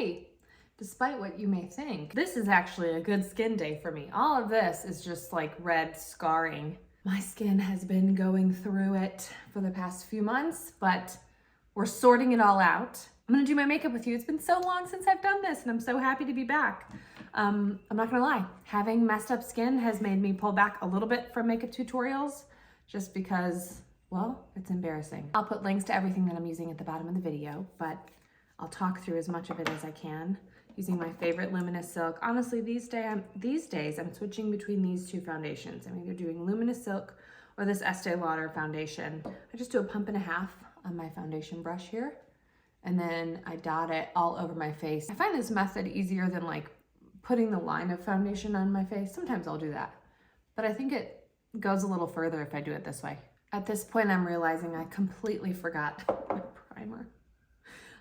hey, despite what you may think, this is actually a good skin day for me. All of this is just like red scarring. My skin has been going through it for the past few months, but we're sorting it all out. I'm gonna do my makeup with you. It's been so long since I've done this and I'm so happy to be back. I'm not gonna lie, having messed up skin has made me pull back a little bit from makeup tutorials just because, well, it's embarrassing. I'll put links to everything that I'm using at the bottom of the video, but I'll talk through as much of it as I can using my favorite Luminous Silk. Honestly, these days I'm switching between these two foundations. I'm either doing Luminous Silk or this Estee Lauder foundation. I just do a pump and a half on my foundation brush here, and then I dot it all over my face. I find this method easier than like putting the line of foundation on my face. Sometimes I'll do that, but I think it goes a little further if I do it this way. At this point, I'm realizing I completely forgot my primer.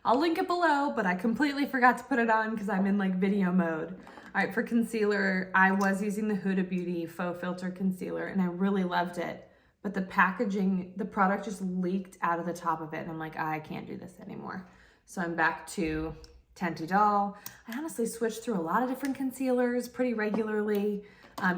I'll link it below, but I completely forgot to put it on because I'm in like video mode. All right, for concealer, I was using the Huda Beauty Faux Filter Concealer and I really loved it, but the packaging, the product just leaked out of the top of it and I'm like, I can't do this anymore. So I'm back to Tente Doll. I honestly switched through a lot of different concealers pretty regularly.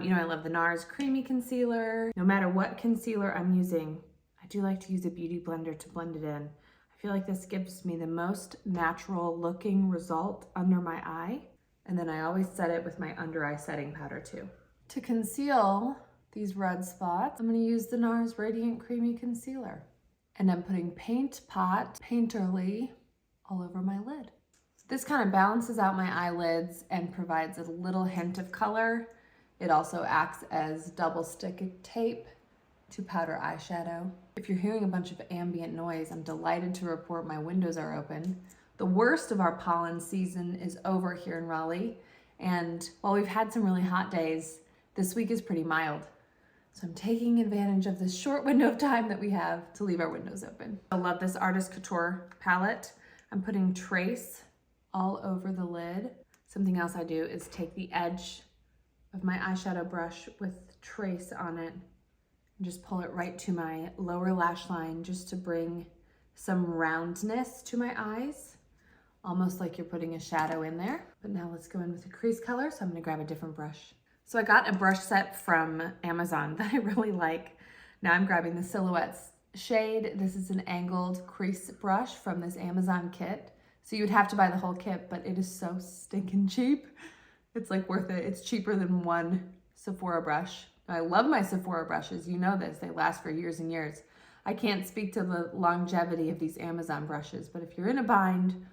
You know, I love the NARS Creamy Concealer. No matter what concealer I'm using, I do like to use a beauty blender to blend it in. I feel like this gives me the most natural looking result under my eye. And then I always set it with my under eye setting powder too. To conceal these red spots, I'm gonna use the NARS Radiant Creamy Concealer. And I'm putting Paint Pot Painterly all over my lid. This kind of balances out my eyelids and provides a little hint of color. It also acts as double stick tape to powder eyeshadow. If you're hearing a bunch of ambient noise, I'm delighted to report my windows are open. The worst of our pollen season is over here in Raleigh, and while we've had some really hot days, this week is pretty mild. So I'm taking advantage of this short window of time that we have to leave our windows open. I love this Artist Couture palette. I'm putting Trace all over the lid. Something else I do is take the edge of my eyeshadow brush with Trace on it and just pull it right to my lower lash line just to bring some roundness to my eyes, almost like you're putting a shadow in there. But now let's go in with a crease color, so I'm gonna grab a different brush. So I got a brush set from Amazon that I really like. Now I'm grabbing the Silhouettes shade. This is an angled crease brush from this Amazon kit. So you would have to buy the whole kit, but it is so stinking cheap. It's like worth it. It's cheaper than one Sephora brush. I love my Sephora brushes. You know this. They last for years and years. I can't speak to the longevity of these Amazon brushes, but if you're in a bind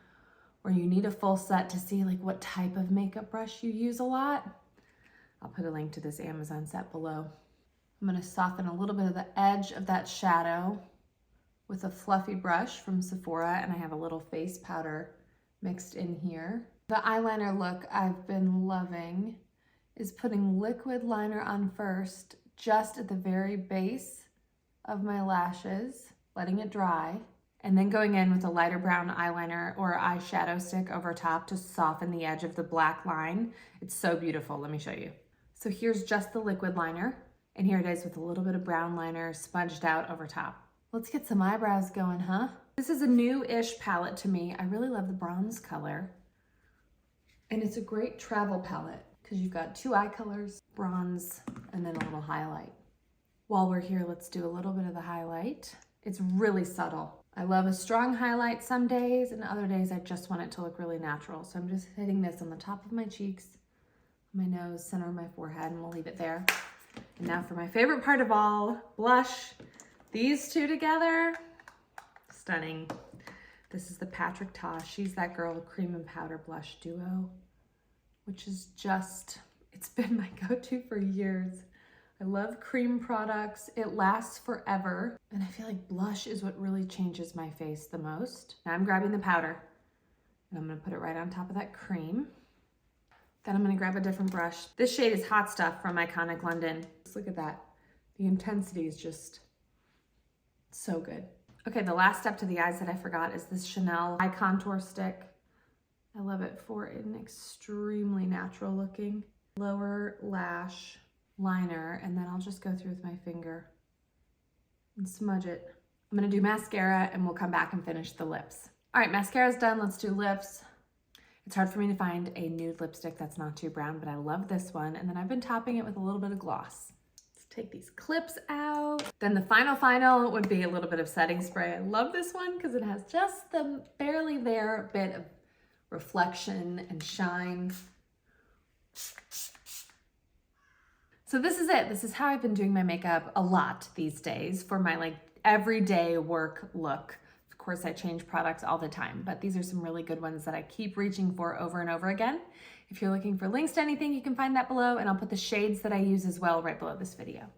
or you need a full set to see like what type of makeup brush you use a lot, I'll put a link to this Amazon set below. I'm going to soften a little bit of the edge of that shadow with a fluffy brush from Sephora, and I have a little face powder mixed in here. The eyeliner look I've been loving is putting liquid liner on first, just at the very base of my lashes, letting it dry, and then going in with a lighter brown eyeliner or eyeshadow stick over top to soften the edge of the black line. It's so beautiful. Let me show you. So here's just the liquid liner, and here it is with a little bit of brown liner sponged out over top. Let's get some eyebrows going, huh? This is a new-ish palette to me. I really love the bronze color. And it's a great travel palette because you've got two eye colors, bronze, and then a little highlight. While we're here, let's do a little bit of the highlight. It's really subtle. I love a strong highlight some days, and other days I just want it to look really natural. So I'm just hitting this on the top of my cheeks, my nose, center of my forehead, and we'll leave it there. And now for my favorite part of all, blush. These two together, stunning. This is the Patrick Ta She's That Girl Cream and Powder Blush Duo, which is just, it's been my go-to for years. I love cream products. It lasts forever. And I feel like blush is what really changes my face the most. Now I'm grabbing the powder and I'm gonna put it right on top of that cream. Then I'm gonna grab a different brush. This shade is Hot Stuff from Iconic London. Just look at that. The intensity is just so good. Okay, the last step to the eyes that I forgot is this Chanel eye contour stick. I love it for an extremely natural looking lower lash liner, and then I'll just go through with my finger and smudge it. I'm gonna do mascara and we'll come back and finish the lips. All right, mascara's done, let's do lips. It's hard for me to find a nude lipstick that's not too brown, but I love this one. And then I've been topping it with a little bit of gloss. Let's take these clips out. Then the final would be a little bit of setting spray. I love this one because it has just the barely there bit of reflection and shine. So this is it. This is how I've been doing my makeup a lot these days for my like everyday work look. Of course, I change products all the time, but these are some really good ones that I keep reaching for over and over again. If you're looking for links to anything, you can find that below, and I'll put the shades that I use as well right below this video.